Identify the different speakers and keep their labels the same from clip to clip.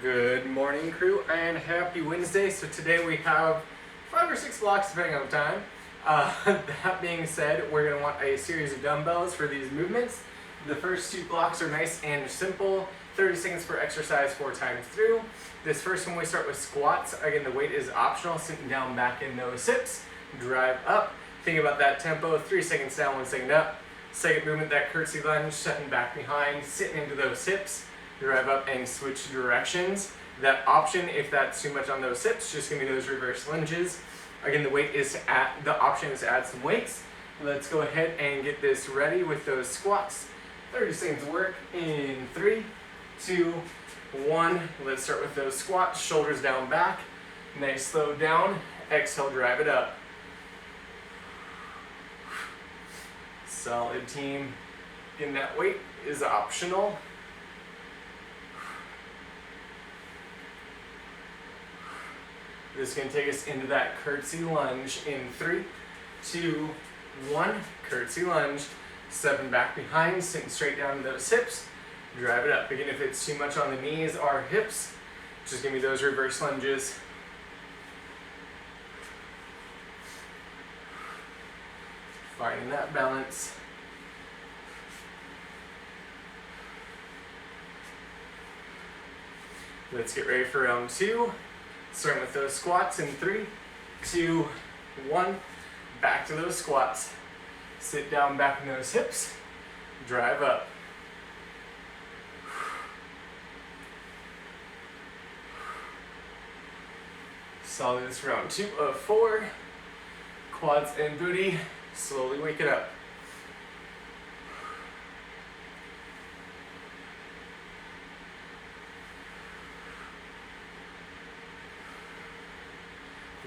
Speaker 1: Good morning, crew, and happy Wednesday. So today we have 5 or 6 blocks depending on the time. That being said, we're going to want a series of dumbbells for these movements. The first 2 blocks are nice and simple, 30 seconds per exercise 4 times through. This first one we start with squats. Again, the weight is optional, sitting down back in those hips, drive up. Think about that tempo, 3 seconds down, 1 second up. Second movement, that curtsy lunge, stepping back behind, sitting into those hips, drive up and switch directions. That option, if that's too much on those hips, just give me those reverse lunges. Again, the option is to add some weights. Let's go ahead and get this ready with those squats. 30 seconds of work in 3, 2, 1. Let's start with those squats, shoulders down back. Nice slow down, exhale, drive it up. Solid team. Again, that weight is optional. This is going to take us into that curtsy lunge in 3, 2, 1. Curtsy lunge. Stepping back behind, sitting straight down to those hips. Drive it up. Again, if it's too much on the knees or hips, just give me those reverse lunges. Finding that balance. Let's get ready for round 2. Starting with those squats in 3, 2, 1. Back to those squats. Sit down back in those hips. Drive up. Solid. This round 2 of 4. Quads and booty. Slowly wake it up.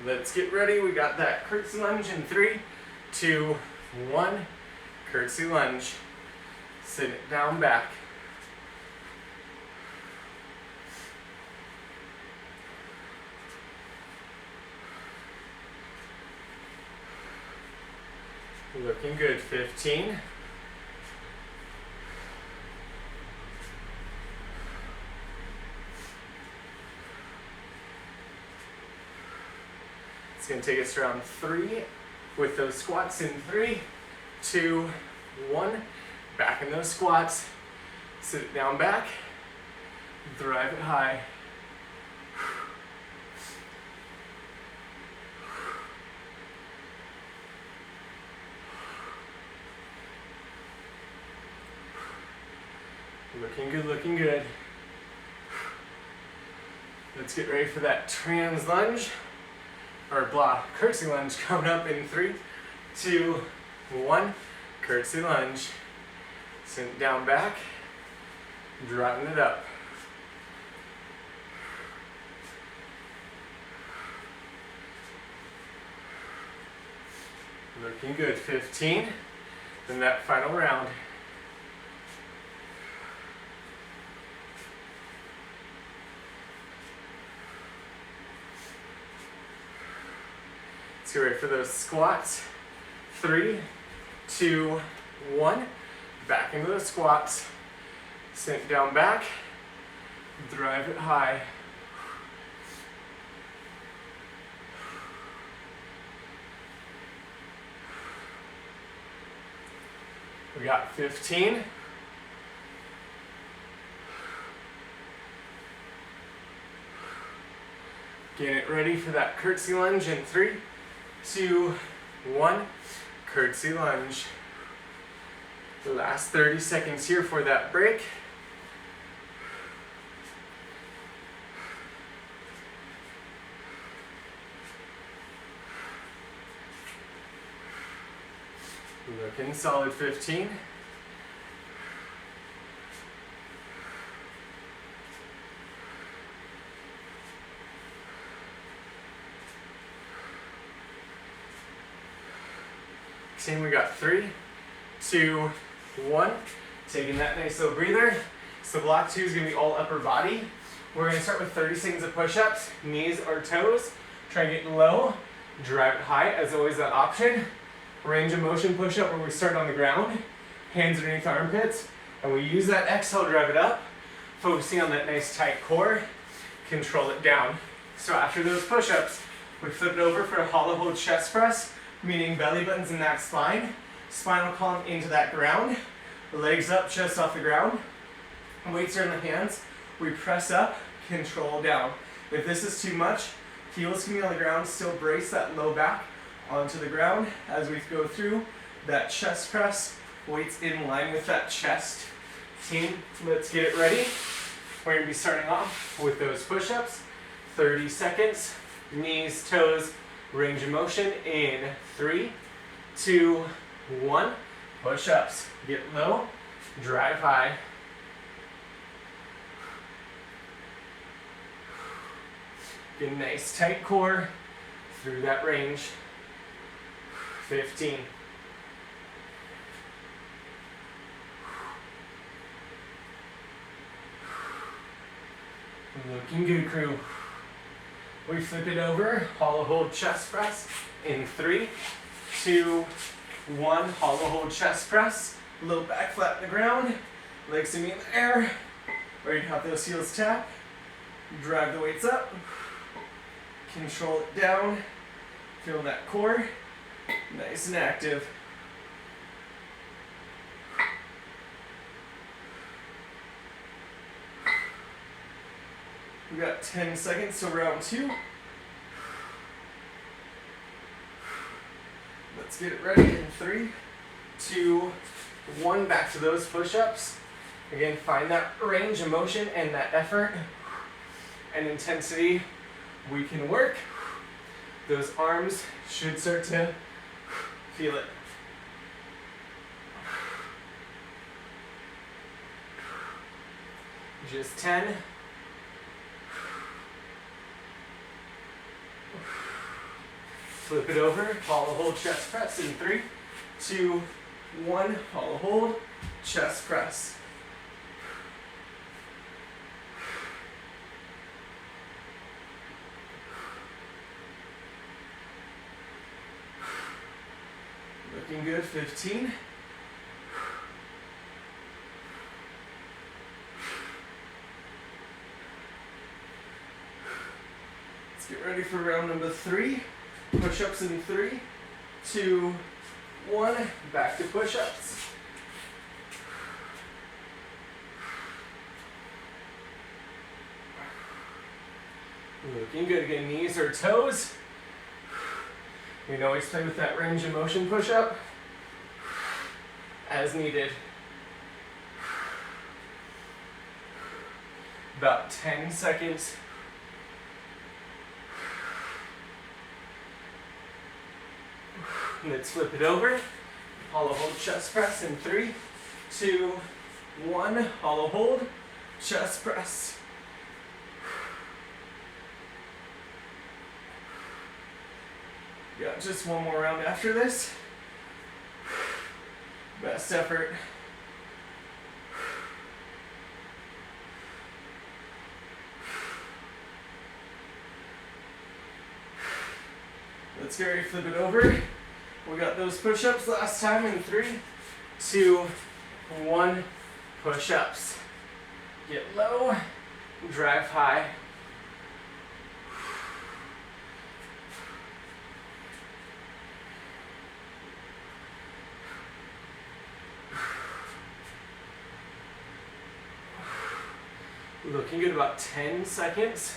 Speaker 1: Let's get ready. We got that curtsy lunge in 3, 2, 1. Curtsy lunge. Sit it down back. Looking good. 15. It's going to take us to round 3 with those squats in 3, 2, 1. Back in those squats. Sit it down back. Drive it high. Looking good, looking good. Let's get ready for that trans lunge. Or curtsy lunge coming up in 3, 2, 1. Curtsy lunge. Sit down back. Driving it up. Looking good. 15. Then that final round. Let's get ready for those squats. 3, 2, 1. Back into the squats. Sit down back. Drive it high. We got 15. Getting it ready for that curtsy lunge in 3, 2, 1. Curtsy lunge. The last 30 seconds here for that break. Looking solid. 15. Same, we got 3, 2, 1. Taking that nice little breather. So block 2 is going to be all upper body. We're going to start with 30 seconds of push-ups, knees or toes. Try and get low, drive it high, as always that option. Range of motion push-up where we start on the ground, hands underneath armpits, and we use that exhale, drive it up, focusing on that nice tight core. control it down. So after those push-ups, we flip it over for a hollow hold chest press, meaning belly button's in that spine, spinal column into that ground, legs up, chest off the ground, weights are in the hands, we press up, control down. If this is too much, heels can be on the ground, still brace that low back onto the ground as we go through that chest press, weights in line with that chest. Team, let's get it ready. We're going to be starting off with those push-ups, 30 seconds, knees, toes, range of motion in 3, 2, 1. Push-ups, get low, drive high. Get a nice tight core through that range. 15. Looking good, crew. We flip it over, hollow hold chest press in 3, 2, 1. Hollow hold chest press, low back flat in the ground, legs to meet in the air. Ready to have those heels tap. Drive the weights up, control it down, feel that core, nice and active. We got 10 seconds to round 2. Let's get it ready in 3, 2, 1. Back to those push-ups. Again, find that range of motion and that effort and intensity. We can work. Those arms should start to feel it. Just 10. Flip it over, hollow hold chest press in 3, 2, 1. Hollow hold, chest press. Looking good, 15. Let's get ready for round number 3. Push-ups in 3, 2, 1. Back to push-ups. Looking good. Again, knees or toes. You can always play with that range of motion push-up as needed. About 10 seconds. Let's flip it over. Hollow hold chest press in 3, 2, 1. Hollow hold, chest press. Got just one more round after this. Best effort. Let's get ready to flip it over. We got those push-ups last time in 3, 2, 1. Push-ups. Get low, drive high. Looking good, about 10 seconds.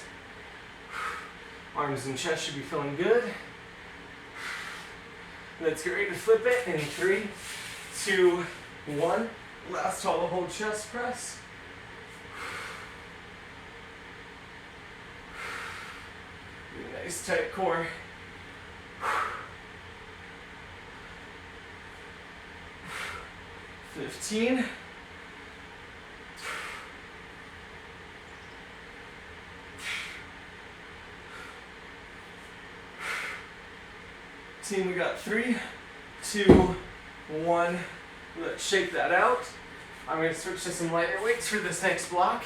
Speaker 1: Arms and chest should be feeling good. Let's get ready to flip it in 3, 2, 1. Last hollow hold chest press. Nice tight core. $15. Team, we got 3, 2, 1. Let's shake that out. I'm going to switch to some lighter weights for this next block.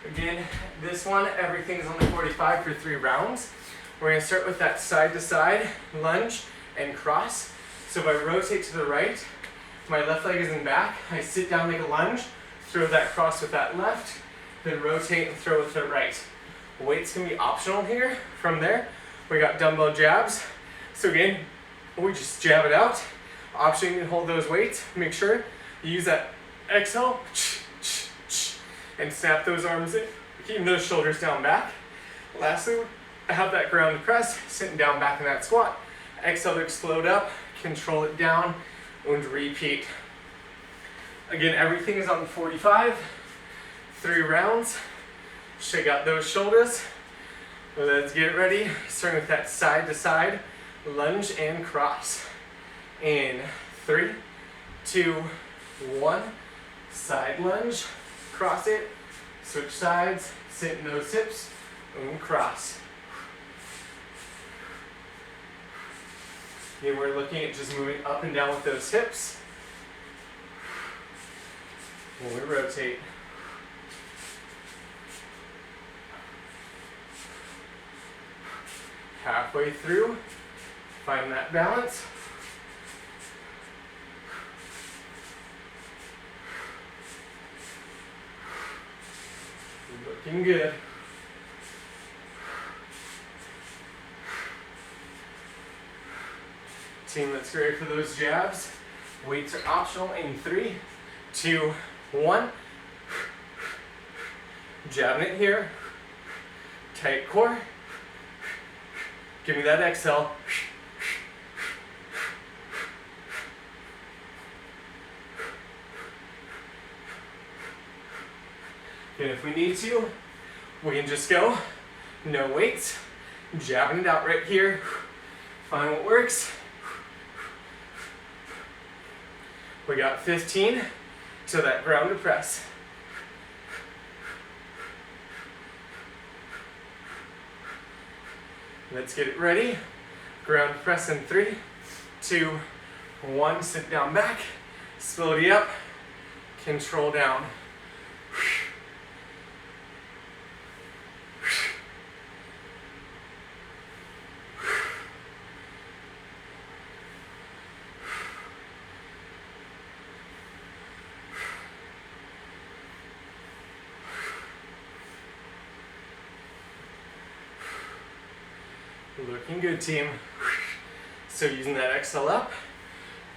Speaker 1: Again, this one, everything's only 45 for 3 rounds. We're going to start with that side to side lunge and cross. So if I rotate to the right, my left leg is in back. I sit down, make a lunge, throw that cross with that left, then rotate and throw with the right. Weights can be optional here. From there, we got dumbbell jabs. So again, we just jab it out. Option, you can hold those weights. Make sure you use that exhale and snap those arms in, keeping those shoulders down back. Lastly, have that ground press, sitting down back in that squat. Exhale to explode up, control it down, and repeat. Again, everything is on 45, 3 rounds. Shake out those shoulders. Let's get ready, starting with that side to side lunge and cross. In 3, 2, 1, side lunge, cross it, switch sides, sit in those hips, and cross. Again, we're looking at just moving up and down with those hips. When we rotate. Halfway through, find that balance. Looking good. Team, let's go for those jabs. Weights are optional in 3, 2, 1. Jabbing it here. Tight core. Give me that exhale. And if we need to, we can just go, no weights, jabbing it out right here. Find what works. We got 15 to that ground to press. Let's get it ready. Ground press in 3, 2, 1. Sit down back, slowly up, control down. Looking good, team. So using that exhale up,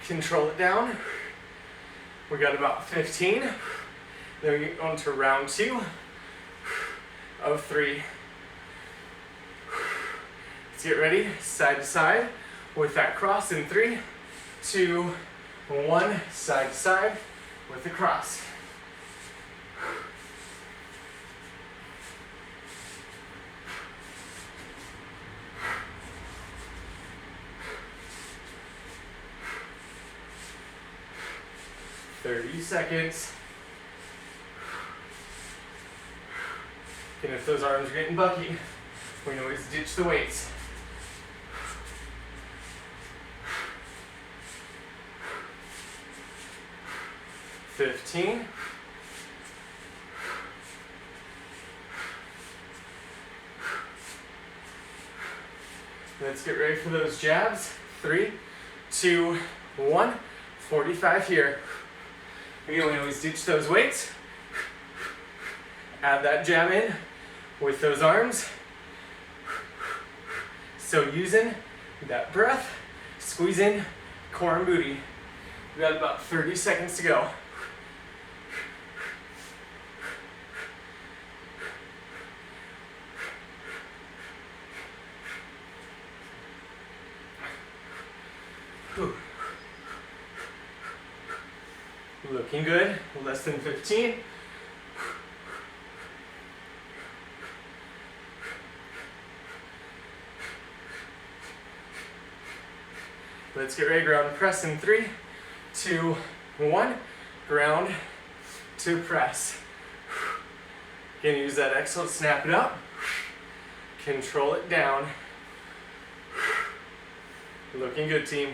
Speaker 1: control it down. We got about 15. Then we get on to round 2 of 3. Let's get ready, side to side with that cross in 3, 2, 1. Side to side with the cross. Seconds. And if those arms are getting bucky, we can always ditch the weights. $15. Let's get ready for those jabs. 3, 2, 1. 45 here. Again, we always ditch those weights. Add that jab in with those arms. So using that breath, squeeze in core and booty. We got about 30 seconds to go. Whew. Looking good, less than 15. Let's get ready, ground press in 3, 2, 1. Ground to press. Again, use that exhale to snap it up. Control it down. Looking good, team.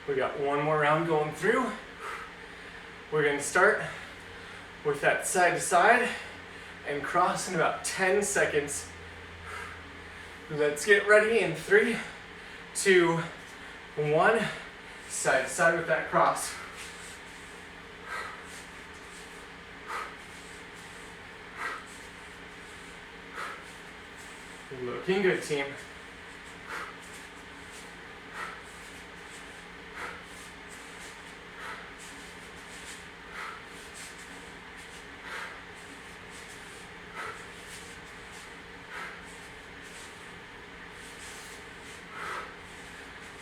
Speaker 1: We got one more round going through. We're going to start with that side to side and cross in about 10 seconds. Let's get ready in 3, 2, 1. Side to side with that cross. Looking good, team.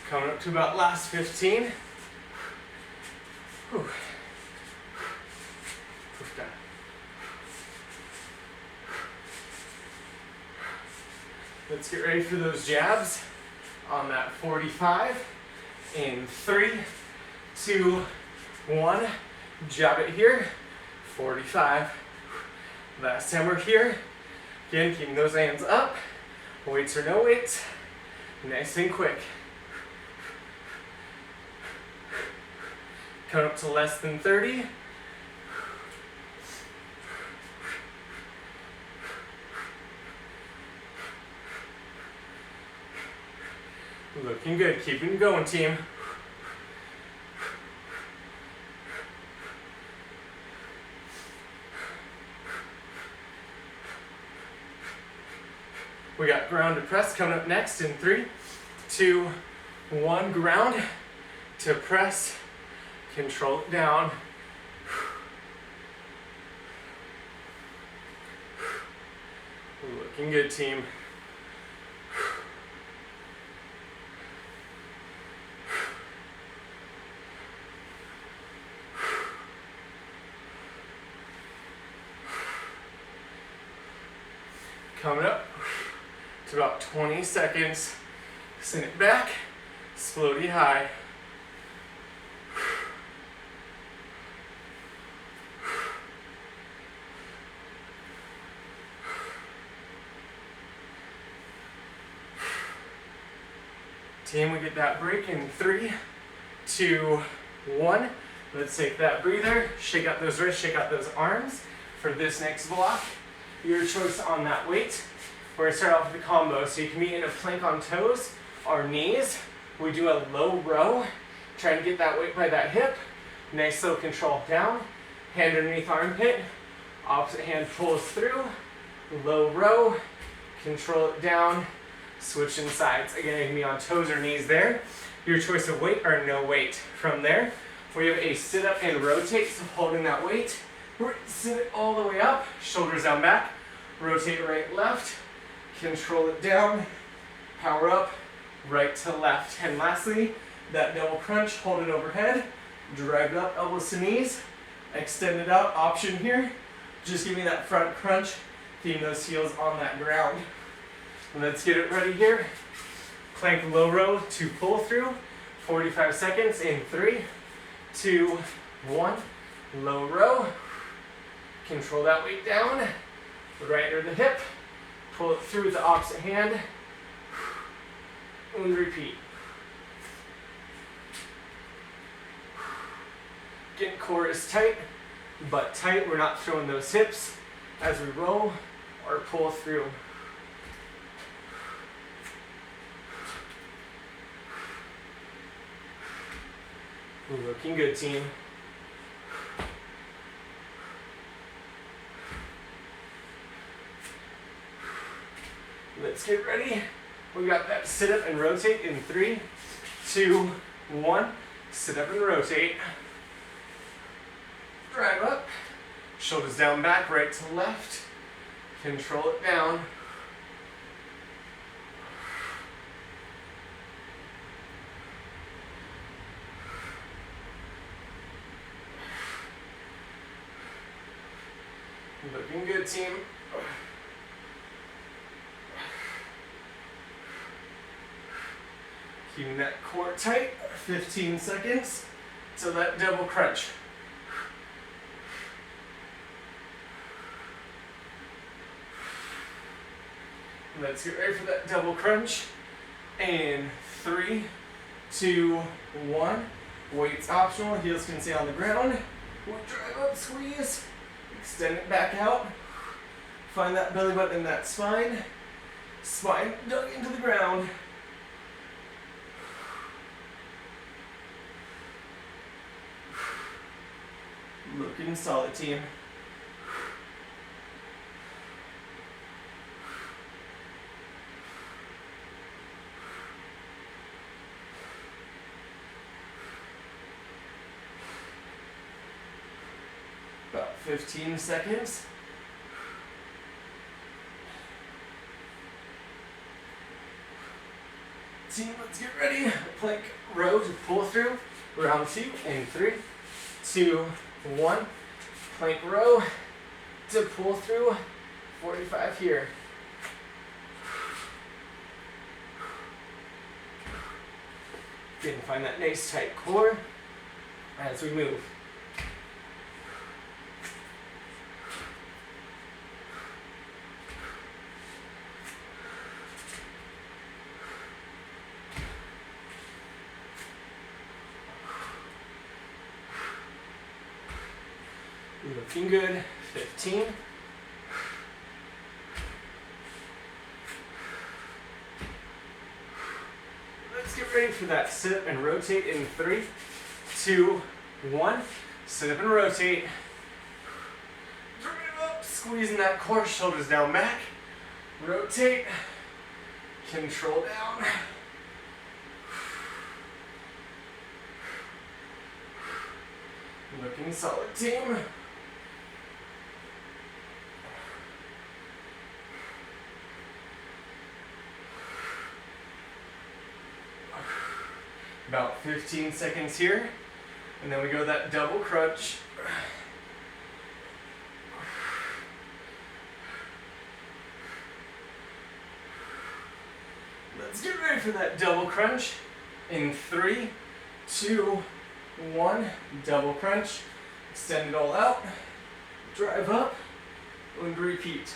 Speaker 1: Coming up to about last 15. Whew. Push down. Let's get ready for those jabs on that 45. In 3, 2, 1. Jab it here. 45. Last time we're here. Again, keeping those hands up. Weights or no weights. Nice and quick. Coming up to less than 30. Looking good. Keeping going, team. We got ground to press coming up next in 3, 2, 1. Ground to press. Control it down. Looking good, team. Coming up to about 20 seconds. Send it back, slowly high. Team, we get that break in 3, 2, 1. Let's take that breather, shake out those wrists, shake out those arms for this next block. Your choice on that weight. We're gonna start off with a combo. So you can be in a plank on toes or knees. We do a low row, trying to get that weight by that hip. Nice slow control down, hand underneath armpit, opposite hand pulls through, low row, control it down, switching sides. Again, you can be on toes or knees there. Your choice of weight or no weight. From there, we have a sit up and rotate, so holding that weight, sit it all the way up, shoulders down back, rotate right, left, control it down, power up, right to left. And lastly, that double crunch, hold it overhead, drag it up, elbows to knees, extend it out, option here, just give me that front crunch, keeping those heels on that ground. Let's get it ready here. Plank low row to pull through, 45 seconds in 3, 2, 1. Low row, control that weight down, right under the hip, pull it through with the opposite hand, and repeat. Get core is tight, butt tight. We're not throwing those hips as we roll or pull through. Looking good, team. Let's get ready. We got that sit up and rotate in 3, 2, 1. Sit up and rotate. Drive up. Shoulders down back, right to left. Control it down. Looking good, team. Keeping that core tight, 15 seconds to that double crunch. Let's get ready for that double crunch. And 3, 2, 1. Weights optional, heels can stay on the ground. We'll drive up, squeeze. Extend it back out. Find that belly button and that spine. Spine dug into the ground. Looking solid, team. About 15 seconds. Team, let's get ready. Plank row to pull through. Round 2 in 3, 2, 1. Plank row to pull through. 45 here. Again, find that nice tight core as we move. Looking good. 15. Let's get ready for that sit up and rotate in 3, 2, 1. Sit up and rotate. Drive up, squeezing that core, shoulders down back. Rotate. Control down. Looking solid, team. About 15 seconds here, and then we go that double crunch. Let's get ready for that double crunch in 3, 2, 1. Double crunch. Extend it all out. Drive up and repeat.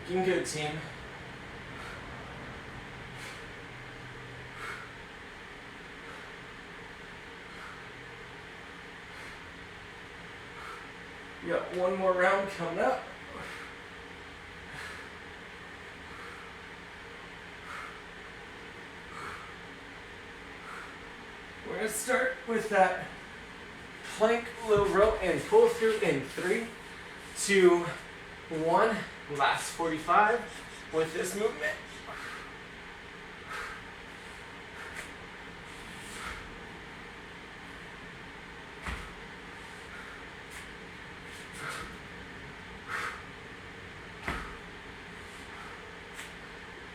Speaker 1: Looking good, team. We got one more round coming up. We're going to start with that plank low row and pull through in 3, 2, 1. Last 45 with this movement.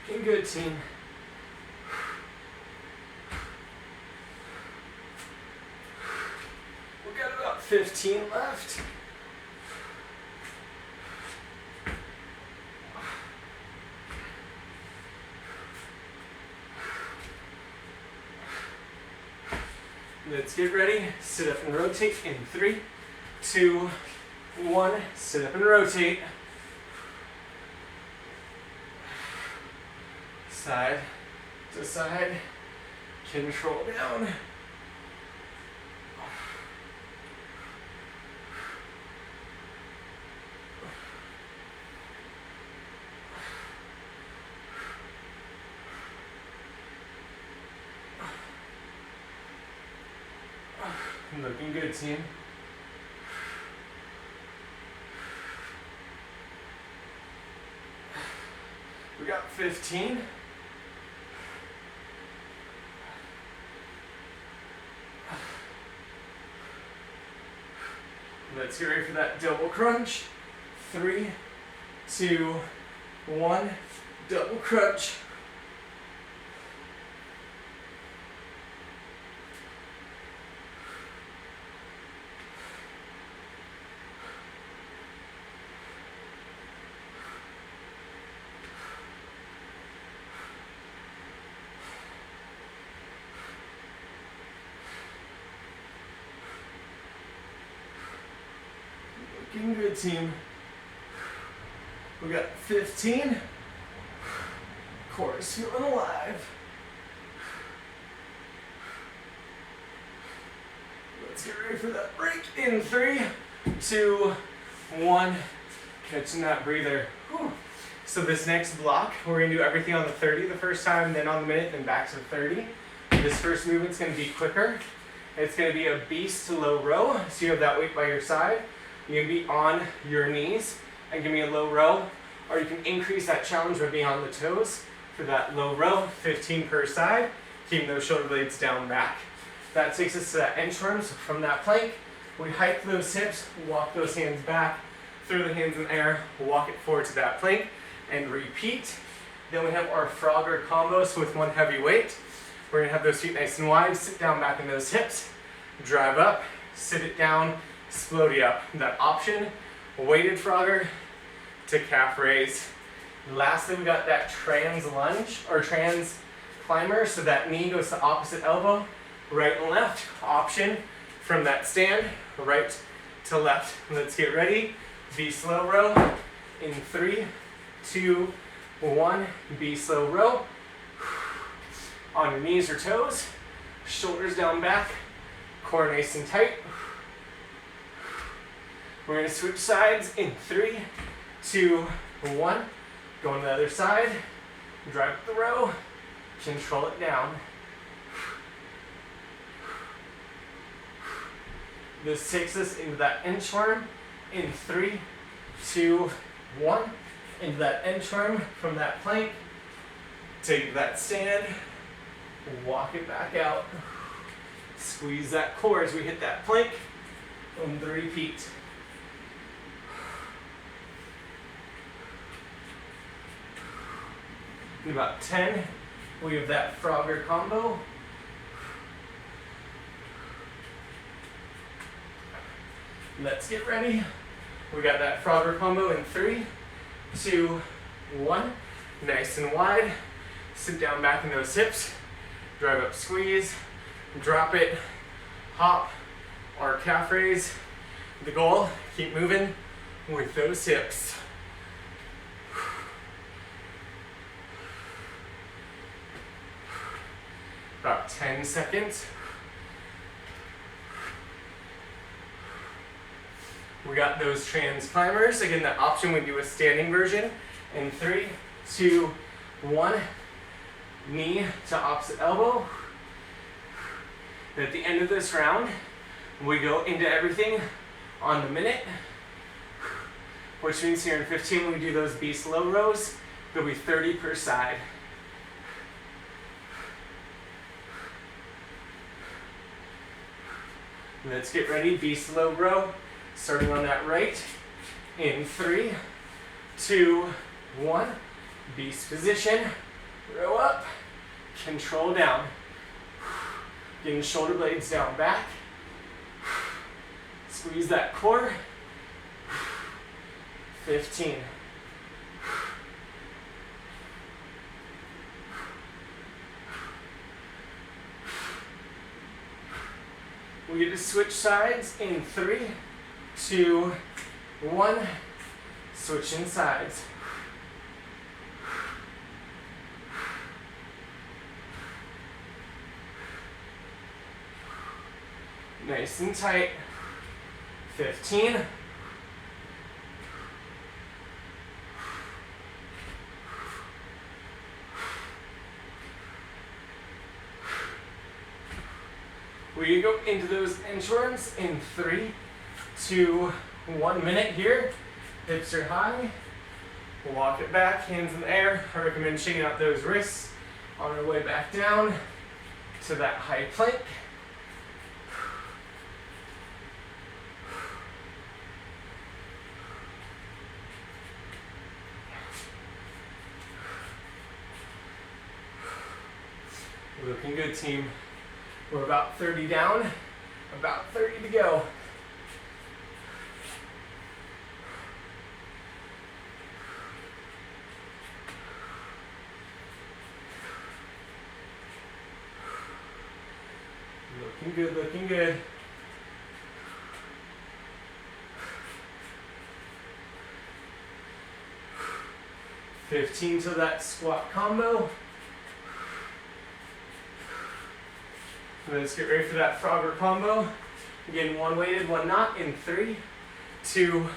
Speaker 1: Looking good, team. We've got about 15 left. Let's get ready. Sit up and rotate in 3, 2, 1. Sit up and rotate. Side to side. Control down. Looking good, team. We got 15. Let's get ready for that double crunch. 3, 2, 1. Double crunch. Looking good, team. We got 15. Core is feeling alive. Let's get ready for that break in 3, 2, 1. Catching that breather. Whew. So this next block, we're gonna do everything on the 30 the first time, then on the minute, then back to the 30. This first movement's gonna be quicker. It's gonna be a beast to low row. So you have that weight by your side. You can be on your knees and give me a low row, or you can increase that challenge by being on the toes for that low row, 15 per side, keeping those shoulder blades down back. That takes us to that inchworm. So from that plank, we hike those hips, walk those hands back, throw the hands in the air, walk it forward to that plank, and repeat. Then we have our frogger combos with one heavy weight. We're gonna have those feet nice and wide, sit down back in those hips, drive up, sit it down, floaty up. That option, weighted frogger to calf raise. Lastly, we got that trans lunge or trans climber. So that knee goes to opposite elbow, right and left. Option from that stand, right to left. Let's get ready. Be slow row in 3, 2, 1. Be slow row. On your knees or toes, shoulders down back, core nice and tight. We're gonna switch sides in 3, 2, 1. Go on the other side, drive up the row, control it down. This takes us into that inchworm in 3, 2, 1. Into that inchworm from that plank. Take that stand, walk it back out. Squeeze that core as we hit that plank. On the repeat. In about 10, we have that frogger combo. Let's get ready. We got that frogger combo in 3, 2, 1. Nice and wide. Sit down back in those hips. Drive up, squeeze. Drop it. Hop or calf raise. The goal, keep moving with those hips. About 10 seconds. We got those trans climbers. Again, that option we do a standing version. In 3, 2, 1. Knee to opposite elbow. And at the end of this round, we go into everything on the minute. Which means here in 15, when we do those beast low rows, there'll be 30 per side. Let's get ready, beast low row. Starting on that right, in 3, 2, 1, beast position, row up, control down, getting shoulder blades down back, squeeze that core, 15. We get to switch sides in 3, 2, 1. Switching sides. Nice and tight. 15. We go into those inchworms in 3, 2, 1 minute here. Hips are high. We'll walk it back, hands in the air. I recommend shaking out those wrists on our way back down to that high plank. Looking good, team. We're about 30 down, about 30 to go. Looking good, looking good. $15 to that squat combo. Let's get ready for that frogger combo. Again, one weighted, one not in 3, 2,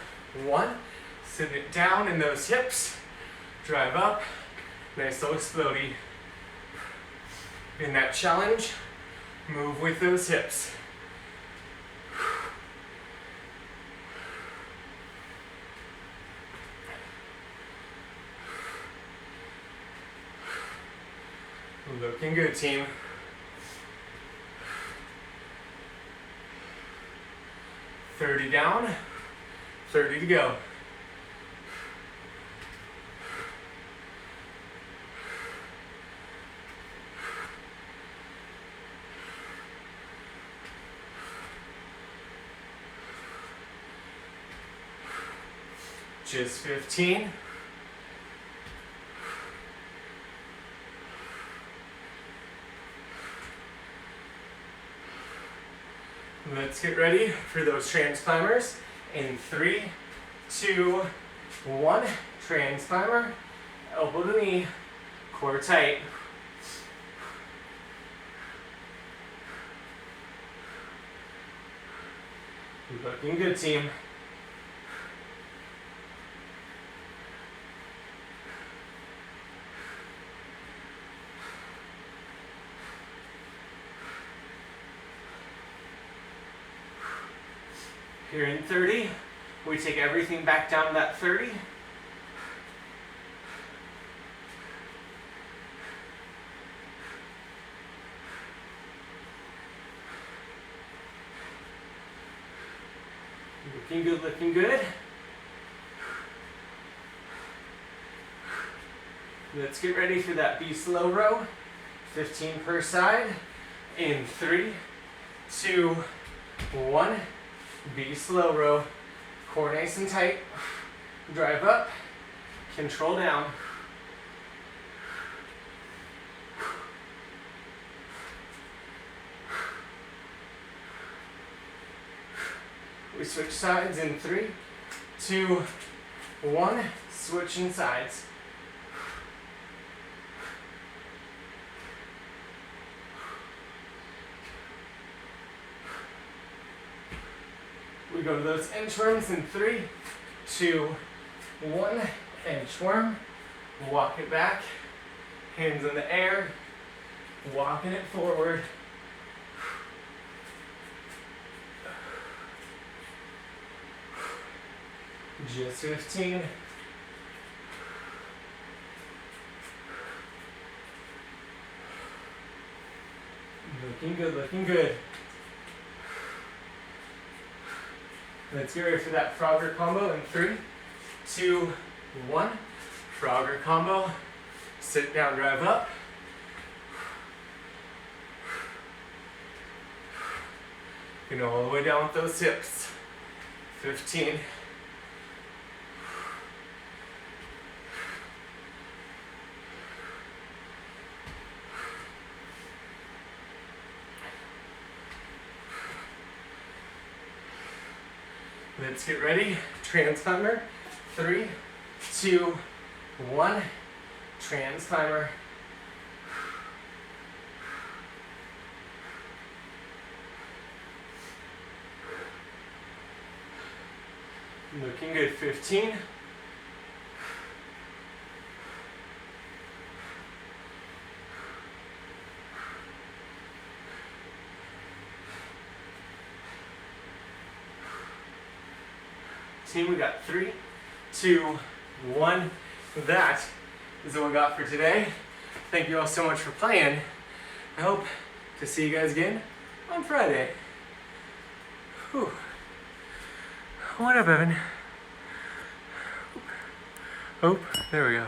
Speaker 1: 1. Sit it down in those hips. Drive up. Nice little explodey. In that challenge, move with those hips. Looking good, team. $30 down, 30 to go. Just 15. Let's get ready for those trans climbers in 3, 2, 1. Trans climber, elbow to knee, core tight. Looking good, team. Here in 30, we take everything back down to that 30. Looking good, looking good. Let's get ready for that be slow row. 15 per side. In 3, 2, 1. Be slow row. Core nice and tight. Drive up. Control down. We switch sides in 3, 2, 1. Switching sides. We go to those inchworms in 3, 2, 1. Inchworm. Walk it back. Hands in the air. Walking it forward. Just 15. Looking good, looking good. Let's get ready for that Frogger combo in 3, 2, 1. Frogger combo. Sit down, drive up. You know, all the way down with those hips. 15. Let's get ready. Trans climber. 3, 2, 1. Trans climber. Looking good. 15. Team, we got 3, 2, 1. That is what we got for today. Thank you all so much for playing. I hope to see you guys again on Friday. Whew. What up, Evan? Oh, there we go.